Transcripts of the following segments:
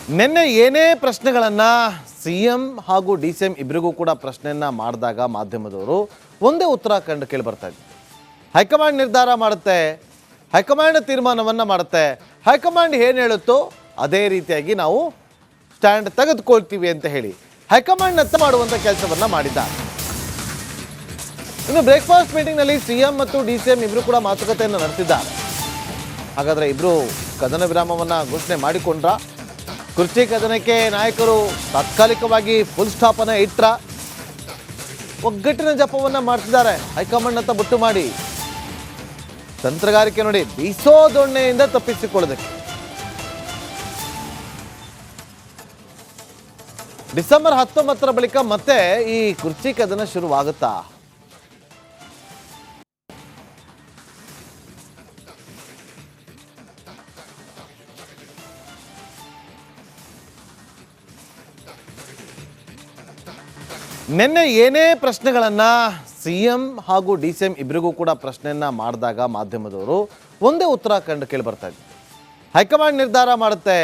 ನಿನ್ನೆ ಏನೇ ಪ್ರಶ್ನೆಗಳನ್ನು ಸಿಎಂ ಹಾಗೂ ಡಿ ಸಿ ಎಂ ಇಬ್ಬರಿಗೂ ಕೂಡ ಪ್ರಶ್ನೆಯನ್ನು ಮಾಡಿದಾಗ ಮಾಧ್ಯಮದವರು ಒಂದೇ ಉತ್ತರ ಕಂಡು ಕೇಳಿ ಬರ್ತಾ ಇತ್ತು. ಹೈಕಮಾಂಡ್ ನಿರ್ಧಾರ ಮಾಡುತ್ತೆ, ಹೈಕಮಾಂಡ್ ತೀರ್ಮಾನವನ್ನು ಮಾಡುತ್ತೆ, ಹೈಕಮಾಂಡ್ ಏನು ಹೇಳುತ್ತೋ ಅದೇ ರೀತಿಯಾಗಿ ನಾವು ಸ್ಟ್ಯಾಂಡ್ ತೆಗೆದುಕೊಳ್ತೀವಿ ಅಂತ ಹೇಳಿ ಹೈಕಮಾಂಡ್ ನತ್ತ ಮಾಡುವಂಥ ಕೆಲಸವನ್ನು ಮಾಡಿದ್ದಾರೆ. ಇನ್ನು ಬ್ರೇಕ್ಫಾಸ್ಟ್ ಮೀಟಿಂಗ್ನಲ್ಲಿ ಸಿಎಂ ಮತ್ತು ಡಿ ಸಿ ಎಂ ಇಬ್ಬರು ಕೂಡ ಮಾತುಕತೆಯನ್ನು ನಡೆಸಿದ್ದಾರೆ. ಹಾಗಾದರೆ ಇಬ್ಬರು ಕದನ ವಿರಾಮವನ್ನು ಘೋಷಣೆ ಮಾಡಿಕೊಂಡ್ರ, ಕುರ್ಚಿ ಕದನಕ್ಕೆ ನಾಯಕರು ತಾತ್ಕಾಲಿಕವಾಗಿ ಫುಲ್ ಸ್ಟಾಪನ್ನು ಇಟ್ರ, ಒಗ್ಗಟ್ಟಿನ ಜಪವನ್ನು ಮಾಡ್ತಿದ್ದಾರೆ ಹೈಕಮಾಂಡ್ ಅಂತ ಬುಟ್ಟು ಮಾಡಿ. ತಂತ್ರಗಾರಿಕೆ ನೋಡಿ, ಬೀಸೋ ದೊಣ್ಣೆಯಿಂದ ತಪ್ಪಿಸಿಕೊಳ್ಳೋದಕ್ಕೆ. ಡಿಸೆಂಬರ್ 19ರ ಬಳಿಕ ಮತ್ತೆ ಈ ಕುರ್ಚಿ ಕದನ ಶುರುವಾಗುತ್ತಾ? ನಿನ್ನೆ ಏನೇ ಪ್ರಶ್ನೆಗಳನ್ನು ಸಿಎಂ ಹಾಗೂ ಡಿ ಸಿ ಎಂ ಇಬ್ಬರಿಗೂ ಕೂಡ ಪ್ರಶ್ನೆಯನ್ನು ಮಾಡಿದಾಗ ಮಾಧ್ಯಮದವರು ಒಂದೇ ಉತ್ತರ ಕಂಡು ಕೇಳಿ ಬರ್ತಾ ಇತ್ತು. ಹೈಕಮಾಂಡ್ ನಿರ್ಧಾರ ಮಾಡುತ್ತೆ,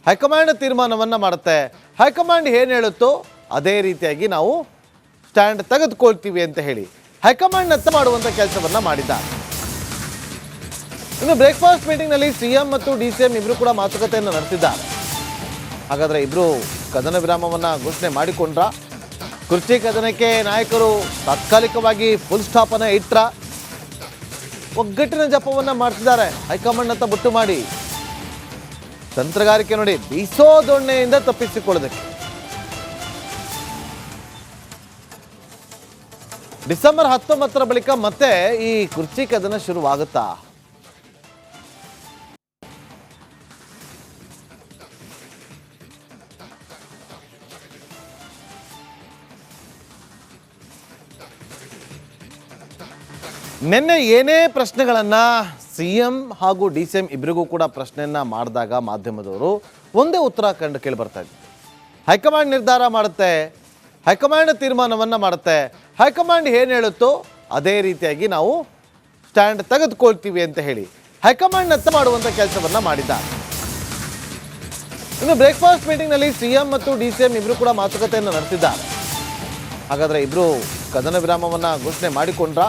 ಹೈಕಮಾಂಡ್ ತೀರ್ಮಾನವನ್ನು ಮಾಡುತ್ತೆ, ಹೈಕಮಾಂಡ್ ಏನು ಹೇಳುತ್ತೋ ಅದೇ ರೀತಿಯಾಗಿ ನಾವು ಸ್ಟ್ಯಾಂಡ್ ತೆಗೆದುಕೊಳ್ತೀವಿ ಅಂತ ಹೇಳಿ ಹೈಕಮಾಂಡ್ ನತ್ತ ಮಾಡುವಂಥ ಕೆಲಸವನ್ನು ಮಾಡಿದ್ದಾರೆ. ಇನ್ನು ಬ್ರೇಕ್ಫಾಸ್ಟ್ ಮೀಟಿಂಗ್ನಲ್ಲಿ ಸಿಎಂ ಮತ್ತು ಡಿ ಸಿ ಎಂ ಇಬ್ಬರು ಕೂಡ ಮಾತುಕತೆಯನ್ನು ನಡೆಸಿದ್ದಾರೆ. ಹಾಗಾದರೆ ಇಬ್ಬರು ಕದನ ವಿರಾಮವನ್ನು ಘೋಷಣೆ ಮಾಡಿಕೊಂಡ್ರ, ಕುರ್ಚಿ ಕದನಕ್ಕೆ ನಾಯಕರು ತಾತ್ಕಾಲಿಕವಾಗಿ ಫುಲ್ ಸ್ಟಾಪನ್ನು ಇಟ್ರ, ಒಗ್ಗಟ್ಟಿನ ಜಪವನ್ನು ಮಾಡ್ತಿದ್ದಾರೆ ಹೈಕಮಾಂಡ್ ಅಂತ ಬುಟ್ಟು ಮಾಡಿ. ತಂತ್ರಗಾರಿಕೆ ನೋಡಿ, ಬೀಸೋ ದೊಣ್ಣೆಯಿಂದ ತಪ್ಪಿಸಿಕೊಳ್ಳೋದಕ್ಕೆ. ಡಿಸೆಂಬರ್ 19ರ ಬಳಿಕ ಮತ್ತೆ ಈ ಕುರ್ಚಿ ಕದನ ಶುರುವಾಗುತ್ತಾ? ನಿನ್ನೆ ಏನೇ ಪ್ರಶ್ನೆಗಳನ್ನು ಸಿಎಂ ಹಾಗೂ ಡಿ ಸಿ ಎಂ ಇಬ್ಬರಿಗೂ ಕೂಡ ಪ್ರಶ್ನೆಯನ್ನು ಮಾಡಿದಾಗ ಮಾಧ್ಯಮದವರು ಒಂದೇ ಉತ್ತರ ಕಂಡು ಕೇಳಿ ಬರ್ತಾ ಇತ್ತು. ಹೈಕಮಾಂಡ್ ನಿರ್ಧಾರ ಮಾಡುತ್ತೆ, ಹೈಕಮಾಂಡ್ ತೀರ್ಮಾನವನ್ನು ಮಾಡುತ್ತೆ, ಹೈಕಮಾಂಡ್ ಏನು ಹೇಳುತ್ತೋ ಅದೇ ರೀತಿಯಾಗಿ ನಾವು ಸ್ಟ್ಯಾಂಡ್ ತೆಗೆದುಕೊಳ್ತೀವಿ ಅಂತ ಹೇಳಿ ಹೈಕಮಾಂಡ್ ನತ್ತ ಮಾಡುವಂಥ ಕೆಲಸವನ್ನು ಮಾಡಿದ್ದಾರೆ. ಇನ್ನು ಬ್ರೇಕ್ಫಾಸ್ಟ್ ಮೀಟಿಂಗ್ನಲ್ಲಿ ಸಿಎಂ ಮತ್ತು ಡಿ ಸಿ ಎಂ ಇಬ್ಬರು ಕೂಡ ಮಾತುಕತೆಯನ್ನು ನಡೆಸಿದ್ದಾರೆ. ಹಾಗಾದರೆ ಇಬ್ಬರು ಕದನ ವಿರಾಮವನ್ನು ಘೋಷಣೆ ಮಾಡಿಕೊಂಡ್ರ,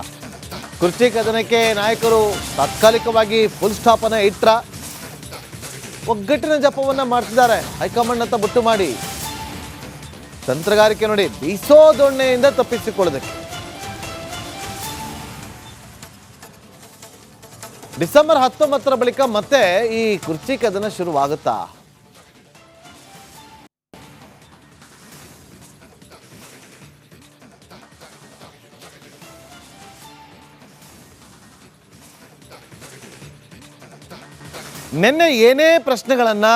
ಕುರ್ಚಿ ಕದನಕ್ಕೆ ನಾಯಕರು ತಾತ್ಕಾಲಿಕವಾಗಿ ಫುಲ್ ಸ್ಟಾಪನ್ನು ಇಟ್ರ, ಒಗ್ಗಟ್ಟಿನ ಜಪವನ್ನು ಮಾಡ್ತಿದ್ದಾರೆ ಹೈಕಮಾಂಡ್ ಅಂತ ಬುಟ್ಟು ಮಾಡಿ. ತಂತ್ರಗಾರಿಕೆ ನೋಡಿ, ಬೀಸೋ ದೊಣ್ಣೆಯಿಂದ ತಪ್ಪಿಸಿಕೊಳ್ಳೋದಕ್ಕೆ. ಡಿಸೆಂಬರ್ 19ರ ಬಳಿಕ ಮತ್ತೆ ಈ ಕುರ್ಚಿ ಕದನ ಶುರುವಾಗುತ್ತಾ? ನಿನ್ನೆ ಏನೇ ಪ್ರಶ್ನೆಗಳನ್ನು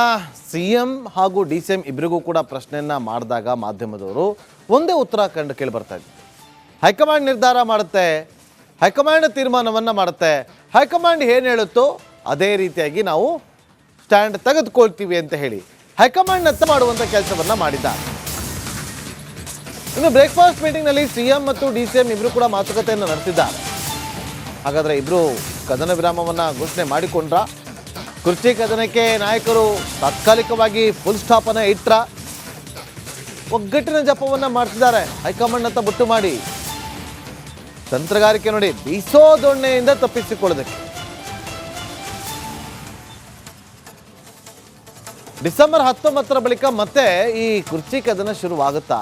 ಸಿಎಂ ಹಾಗೂ ಡಿ ಸಿ ಎಂ ಇಬ್ಬರಿಗೂ ಕೂಡ ಪ್ರಶ್ನೆಯನ್ನು ಮಾಡಿದಾಗ ಮಾಧ್ಯಮದವರು ಒಂದೇ ಉತ್ತರ ಕಂಡು ಕೇಳಿ ಬರ್ತಾ ಇತ್ತು. ಹೈಕಮಾಂಡ್ ನಿರ್ಧಾರ ಮಾಡುತ್ತೆ, ಹೈಕಮಾಂಡ್ ತೀರ್ಮಾನವನ್ನು ಮಾಡುತ್ತೆ, ಹೈಕಮಾಂಡ್ ಏನು ಹೇಳುತ್ತೋ ಅದೇ ರೀತಿಯಾಗಿ ನಾವು ಸ್ಟ್ಯಾಂಡ್ ತೆಗೆದುಕೊಳ್ತೀವಿ ಅಂತ ಹೇಳಿ ಹೈಕಮಾಂಡ್ ನತ್ತ ಮಾಡುವಂಥ ಕೆಲಸವನ್ನು ಮಾಡಿದ್ದಾರೆ. ಇನ್ನು ಬ್ರೇಕ್ಫಾಸ್ಟ್ ಮೀಟಿಂಗ್ನಲ್ಲಿ ಸಿಎಂ ಮತ್ತು ಡಿ ಸಿ ಎಂ ಇಬ್ಬರು ಕೂಡ ಮಾತುಕತೆಯನ್ನು ನಡೆಸಿದ್ದಾರೆ. ಹಾಗಾದರೆ ಇಬ್ಬರು ಕದನ ವಿರಾಮವನ್ನು ಘೋಷಣೆ ಮಾಡಿಕೊಂಡ್ರ, ಕುರ್ಚಿ ಕದನಕ್ಕೆ ನಾಯಕರು ತಾತ್ಕಾಲಿಕವಾಗಿ ಫುಲ್ ಸ್ಟಾಪನ್ನು ಇಟ್ರ, ಒಗ್ಗಟ್ಟಿನ ಜಪವನ್ನು ಮಾಡ್ತಿದ್ದಾರೆ ಹೈಕಮಾಂಡ್ ಅಂತ ಬುಟ್ಟು ಮಾಡಿ. ತಂತ್ರಗಾರಿಕೆ ನೋಡಿ, ಬೀಸೋ ದೊಣ್ಣೆಯಿಂದ ತಪ್ಪಿಸಿಕೊಳ್ಳೋದಕ್ಕೆ. ಡಿಸೆಂಬರ್ 19ರ ಬಳಿಕ ಮತ್ತೆ ಈ ಕುರ್ಚಿ ಕದನ ಶುರುವಾಗುತ್ತಾ?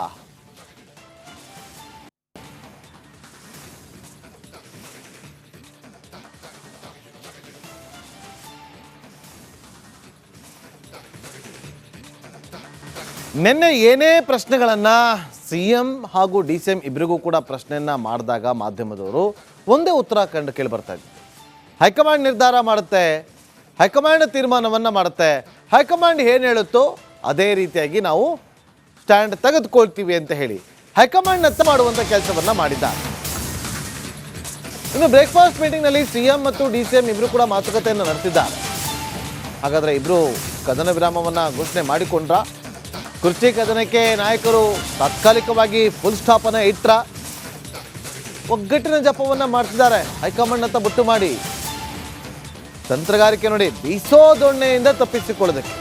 ನಿನ್ನೆ ಏನೇ ಪ್ರಶ್ನೆಗಳನ್ನು ಸಿಎಂ ಹಾಗೂ ಡಿ ಸಿ ಎಂ ಇಬ್ಬರಿಗೂ ಕೂಡ ಪ್ರಶ್ನೆಯನ್ನು ಮಾಡಿದಾಗ ಮಾಧ್ಯಮದವರು ಒಂದೇ ಉತ್ತರ ಕಂಡು ಕೇಳಿ ಬರ್ತಾ ಇತ್ತು. ಹೈಕಮಾಂಡ್ ನಿರ್ಧಾರ ಮಾಡುತ್ತೆ, ಹೈಕಮಾಂಡ್ ತೀರ್ಮಾನವನ್ನು ಮಾಡುತ್ತೆ, ಹೈಕಮಾಂಡ್ ಏನು ಹೇಳುತ್ತೋ ಅದೇ ರೀತಿಯಾಗಿ ನಾವು ಸ್ಟ್ಯಾಂಡ್ ತೆಗೆದುಕೊಳ್ತೀವಿ ಅಂತ ಹೇಳಿ ಹೈಕಮಾಂಡ್ ನತ್ತ ಮಾಡುವಂಥ ಕೆಲಸವನ್ನು ಮಾಡಿದ್ದಾರೆ. ಇನ್ನು ಬ್ರೇಕ್ಫಾಸ್ಟ್ ಮೀಟಿಂಗ್ನಲ್ಲಿ ಸಿಎಂ ಮತ್ತು ಡಿ ಸಿ ಎಂ ಇಬ್ಬರು ಕೂಡ ಮಾತುಕತೆಯನ್ನು ನಡೆಸಿದ್ದಾರೆ. ಹಾಗಾದರೆ ಇಬ್ಬರು ಕದನ ವಿರಾಮವನ್ನು ಘೋಷಣೆ ಮಾಡಿಕೊಂಡ್ರ, ಕುರ್ಚಿ ಕದನಕ್ಕೆ ನಾಯಕರು ತಾತ್ಕಾಲಿಕವಾಗಿ ಫುಲ್ ಸ್ಟಾಪನ್ನು ಇಟ್ರ, ಒಗ್ಗಟ್ಟಿನ ಜಪವನ್ನು ಮಾಡ್ತಿದ್ದಾರೆ ಹೈಕಮಾಂಡ್ ಅಂತ ಬುಟ್ಟು ಮಾಡಿ. ತಂತ್ರಗಾರಿಕೆ ನೋಡಿ, ಬೀಸೋ ದೊಣ್ಣೆಯಿಂದ ತಪ್ಪಿಸಿಕೊಳ್ಳೋದಕ್ಕೆ.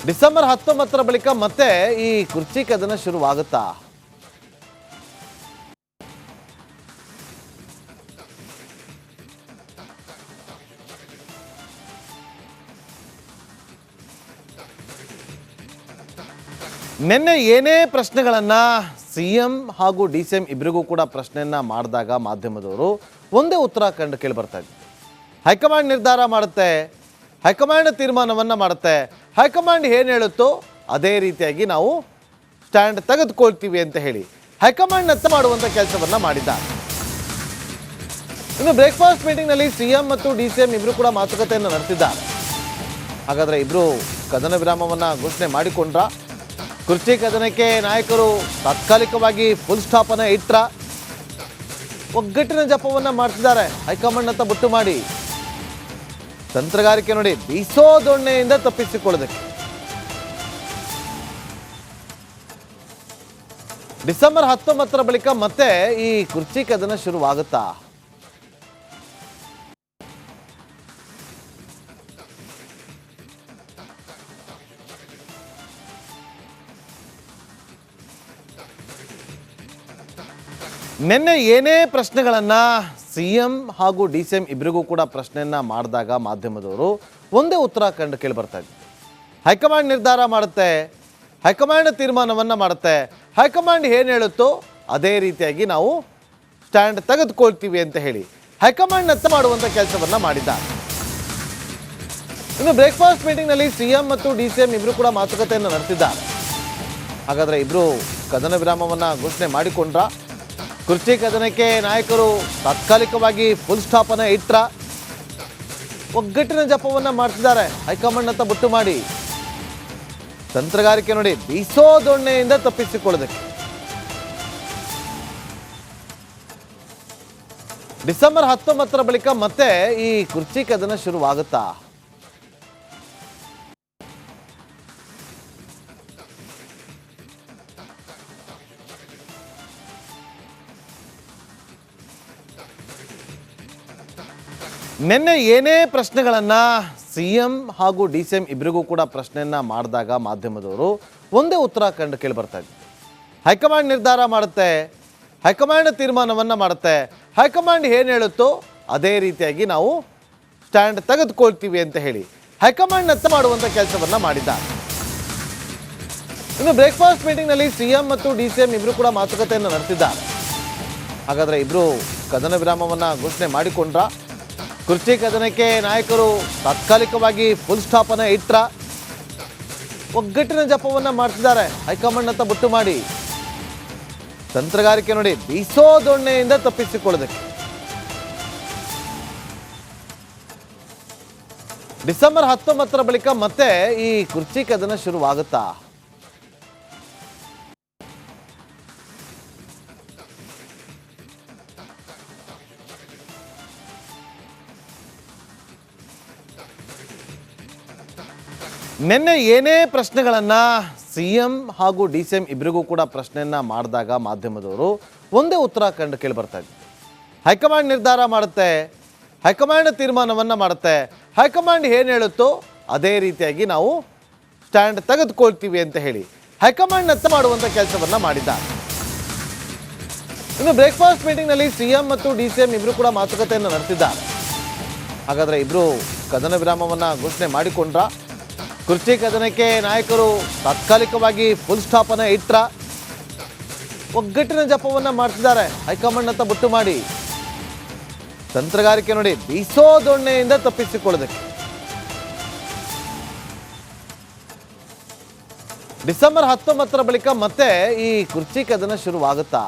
ಡಿಸೆಂಬರ್ 19ರ ಬಳಿಕ ಮತ್ತೆ ಈ ಕುರ್ಚಿ ಕದನ ಶುರುವಾಗುತ್ತಾ? ನಿನ್ನೆ ಏನೇ ಪ್ರಶ್ನೆಗಳನ್ನ ಸಿಎಂ ಹಾಗೂ ಡಿಸಿಎಂ ಇಬ್ಬರಿಗೂ ಕೂಡ ಪ್ರಶ್ನೆಯನ್ನ ಮಾಡಿದಾಗ ಮಾಧ್ಯಮದವರು ಒಂದೇ ಉತ್ತರ ಕೇಳಿ ಬರ್ತಾ ಇದ್ರು. ಹೈಕಮಾಂಡ್ ನಿರ್ಧಾರ ಮಾಡುತ್ತೆ, ಹೈಕಮಾಂಡ್ ತೀರ್ಮಾನವನ್ನ ಮಾಡುತ್ತೆ, ಹೈಕಮಾಂಡ್ ಏನು ಹೇಳುತ್ತೋ ಅದೇ ರೀತಿಯಾಗಿ ನಾವು ಸ್ಟ್ಯಾಂಡ್ ತೆಗೆದುಕೊಳ್ತೀವಿ ಅಂತ ಹೇಳಿ ಹೈಕಮಾಂಡ್ ನತ್ತ ಮಾಡುವಂಥ ಕೆಲಸವನ್ನ ಮಾಡಿದ್ದಾರೆ. ಇನ್ನು ಬ್ರೇಕ್ಫಾಸ್ಟ್ ಮೀಟಿಂಗ್ನಲ್ಲಿ ಸಿಎಂ ಮತ್ತು ಡಿಸಿಎಂ ಇಬ್ಬರು ಕೂಡ ಮಾತುಕತೆಯನ್ನು ನಡೆಸಿದ್ದಾರೆ. ಹಾಗಾದರೆ ಇಬ್ಬರು ಕದನ ವಿರಾಮವನ್ನು ಘೋಷಣೆ ಮಾಡಿಕೊಂಡ್ರ? ಕುರ್ಚಿ ಕದನಕ್ಕೆ ನಾಯಕರು ತಾತ್ಕಾಲಿಕವಾಗಿ ಫುಲ್ ಸ್ಟಾಪ್ ಅನ್ನ ಇಟ್ರ? ಒಗ್ಗಟ್ಟಿನ ಜಪವನ್ನ ಮಾಡ್ತಿದ್ದಾರೆ ಹೈಕಮಾಂಡ್ ಅಂತ ಬುಟ್ಟು ಮಾಡಿ. ತಂತ್ರಗಾರಿಕೆ ನೋಡಿ, ಬೀಸೋ ದೊಣ್ಣೆಯಿಂದ ತಪ್ಪಿಸಿಕೊಳ್ಳೋದಕ್ಕೆ. ಡಿಸೆಂಬರ್ 19ರ ಬಳಿಕ ಮತ್ತೆ ಈ ಕುರ್ಚಿ ಕದನ ಶುರುವಾಗುತ್ತಾ? ನಿನ್ನೆ ಏನೇ ಪ್ರಶ್ನೆಗಳನ್ನ ಸಿಎಂ ಹಾಗೂ ಡಿಸಿಎಂ ಇಬ್ಬರಿಗೂ ಕೂಡ ಪ್ರಶ್ನೆಯನ್ನ ಮಾಡಿದಾಗ ಮಾಧ್ಯಮದವರು ಒಂದೇ ಉತ್ತರ ಕೇಳಿ ಬರ್ತಾ ಇದ್ರು. ಹೈಕಮಾಂಡ್ ನಿರ್ಧಾರ ಮಾಡುತ್ತೆ, ಹೈಕಮಾಂಡ್ ತೀರ್ಮಾನವನ್ನ ಮಾಡುತ್ತೆ, ಹೈಕಮಾಂಡ್ ಏನು ಹೇಳುತ್ತೋ ಅದೇ ರೀತಿಯಾಗಿ ನಾವು ಸ್ಟ್ಯಾಂಡ್ ತೆಗೆದುಕೊಳ್ತೀವಿ ಅಂತ ಹೇಳಿ ಹೈಕಮಾಂಡ್ ನತ್ತ ಮಾಡುವಂಥ ಕೆಲಸವನ್ನ ಮಾಡಿದ್ದಾರೆ. ಇನ್ನು ಬ್ರೇಕ್ಫಾಸ್ಟ್ ಮೀಟಿಂಗ್ನಲ್ಲಿ ಸಿಎಂ ಮತ್ತು ಡಿಸಿಎಂ ಇಬ್ಬರು ಕೂಡ ಮಾತುಕತೆಯನ್ನು ನಡೆಸಿದ್ದಾರೆ. ಹಾಗಾದರೆ ಇಬ್ಬರು ಕದನ ವಿರಾಮವನ್ನು ಘೋಷಣೆ ಮಾಡಿಕೊಂಡ್ರ? ಕುರ್ಚಿ ಕದನಕ್ಕೆ ನಾಯಕರು ತಾತ್ಕಾಲಿಕವಾಗಿ ಫುಲ್ ಸ್ಟಾಪ್ ಅನ್ನ ಇಟ್ರ? ಒಗ್ಗಟ್ಟಿನ ಜಪವನ್ನ ಮಾಡ್ತಿದ್ದಾರೆ ಹೈಕಮಾಂಡ್ ಅಂತ ಬುಟ್ಟು ಮಾಡಿ. ತಂತ್ರಗಾರಿಕೆ ನೋಡಿ, ಬೀಸೋ ದೊಣ್ಣೆಯಿಂದ ತಪ್ಪಿಸಿಕೊಳ್ಳೋದಕ್ಕೆ. ಡಿಸೆಂಬರ್ 19ರ ಬಳಿಕ ಮತ್ತೆ ಈ ಕುರ್ಚಿ ಕದನ ಶುರುವಾಗುತ್ತಾ? ನಿನ್ನೆ ಏನೇ ಪ್ರಶ್ನೆಗಳನ್ನ ಸಿಎಂ ಹಾಗೂ ಡಿಸಿಎಂ ಇಬ್ಬರಿಗೂ ಕೂಡ ಪ್ರಶ್ನೆಯನ್ನ ಮಾಡಿದಾಗ ಮಾಧ್ಯಮದವರು ಒಂದೇ ಉತ್ತರ ಕೇಳಿ ಬರ್ತಾ ಇದ್ರು. ಹೈಕಮಾಂಡ್ ನಿರ್ಧಾರ ಮಾಡುತ್ತೆ, ಹೈಕಮಾಂಡ್ ತೀರ್ಮಾನವನ್ನ ಮಾಡುತ್ತೆ, ಹೈಕಮಾಂಡ್ ಏನು ಹೇಳುತ್ತೋ ಅದೇ ರೀತಿಯಾಗಿ ನಾವು ಸ್ಟ್ಯಾಂಡ್ ತೆಗೆದುಕೊಳ್ತೀವಿ ಅಂತ ಹೇಳಿ ಹೈಕಮಾಂಡ್ ನತ್ತ ಮಾಡುವಂಥ ಕೆಲಸವನ್ನ ಮಾಡಿದ್ದಾರೆ. ಇನ್ನು ಬ್ರೇಕ್ಫಾಸ್ಟ್ ಮೀಟಿಂಗ್ನಲ್ಲಿ ಸಿಎಂ ಮತ್ತು ಡಿಸಿಎಂ ಇಬ್ಬರು ಕೂಡ ಮಾತುಕತೆಯನ್ನು ನಡೆಸಿದ್ದಾರೆ. ಹಾಗಾದರೆ ಇಬ್ಬರು ಕದನ ವಿರಾಮವನ್ನು ಘೋಷಣೆ ಮಾಡಿಕೊಂಡ್ರ? ಕುರ್ಚಿ ಕದನಕ್ಕೆ ನಾಯಕರು ತಾತ್ಕಾಲಿಕವಾಗಿ ಫುಲ್ ಸ್ಟಾಪ್ ಅನ್ನ ಇಟ್ರ? ಒಗ್ಗಟ್ಟಿನ ಜಪವನ್ನ ಮಾಡ್ತಿದ್ದಾರೆ ಹೈಕಮಾಂಡ್ ಅಂತ ಬುಟ್ಟು ಮಾಡಿ. ತಂತ್ರಗಾರಿಕೆ ನೋಡಿ, ಬೀಸೋ ದೊಣ್ಣೆಯಿಂದ ತಪ್ಪಿಸಿಕೊಳ್ಳೋದಕ್ಕೆ. ಡಿಸೆಂಬರ್ 19ರ ಬಳಿಕ ಮತ್ತೆ ಈ ಕುರ್ಚಿ ಕದನ ಶುರುವಾಗುತ್ತಾ? ನಿನ್ನೆ ಏನೇ ಪ್ರಶ್ನೆಗಳನ್ನ ಸಿಎಂ ಹಾಗೂ ಡಿಸಿಎಂ ಇಬ್ಬರಿಗೂ ಕೂಡ ಪ್ರಶ್ನೆಯನ್ನ ಮಾಡಿದಾಗ ಮಾಧ್ಯಮದವರು ಒಂದೇ ಉತ್ತರ ಕೇಳಿ ಬರ್ತಾ ಇದ್ರು. ಹೈಕಮಾಂಡ್ ನಿರ್ಧಾರ ಮಾಡುತ್ತೆ, ಹೈಕಮಾಂಡ್ ತೀರ್ಮಾನವನ್ನ ಮಾಡುತ್ತೆ, ಹೈಕಮಾಂಡ್ ಏನು ಹೇಳುತ್ತೋ ಅದೇ ರೀತಿಯಾಗಿ ನಾವು ಸ್ಟ್ಯಾಂಡ್ ತೆಗೆದುಕೊಳ್ತೀವಿ ಅಂತ ಹೇಳಿ ಹೈಕಮಾಂಡ್ ನತ್ತ ಮಾಡುವಂಥ ಕೆಲಸವನ್ನ ಮಾಡಿದ್ದಾರೆ. ಇನ್ನು ಬ್ರೇಕ್ಫಾಸ್ಟ್ ಮೀಟಿಂಗ್ನಲ್ಲಿ ಸಿಎಂ ಮತ್ತು ಡಿಸಿಎಂ ಇಬ್ಬರು ಕೂಡ ಮಾತುಕತೆಯನ್ನು ನಡೆಸಿದ್ದಾರೆ. ಹಾಗಾದರೆ ಇಬ್ಬರು ಕದನ ವಿರಾಮವನ್ನು ಘೋಷಣೆ ಮಾಡಿಕೊಂಡ್ರ? ಕುರ್ಚಿ ಕದನಕ್ಕೆ ನಾಯಕರು ತಾತ್ಕಾಲಿಕವಾಗಿ ಫುಲ್ ಸ್ಟಾಪ್ ಅನ್ನ ಇಟ್ರ? ಒಗ್ಗಟ್ಟಿನ ಜಪವನ್ನ ಮಾಡ್ತಿದ್ದಾರೆ ಹೈಕಮಾಂಡ್ ಅಂತ ಬುಟ್ಟು ಮಾಡಿ. ತಂತ್ರಗಾರಿಕೆ ನೋಡಿ, ಬೀಸೋ ದೊಣ್ಣೆಯಿಂದ ತಪ್ಪಿಸಿಕೊಳ್ಳೋದಕ್ಕೆ. ಡಿಸೆಂಬರ್ 19ರ ಬಳಿಕ ಮತ್ತೆ ಈ ಕುರ್ಚಿ ಕದನ ಶುರುವಾಗುತ್ತಾ?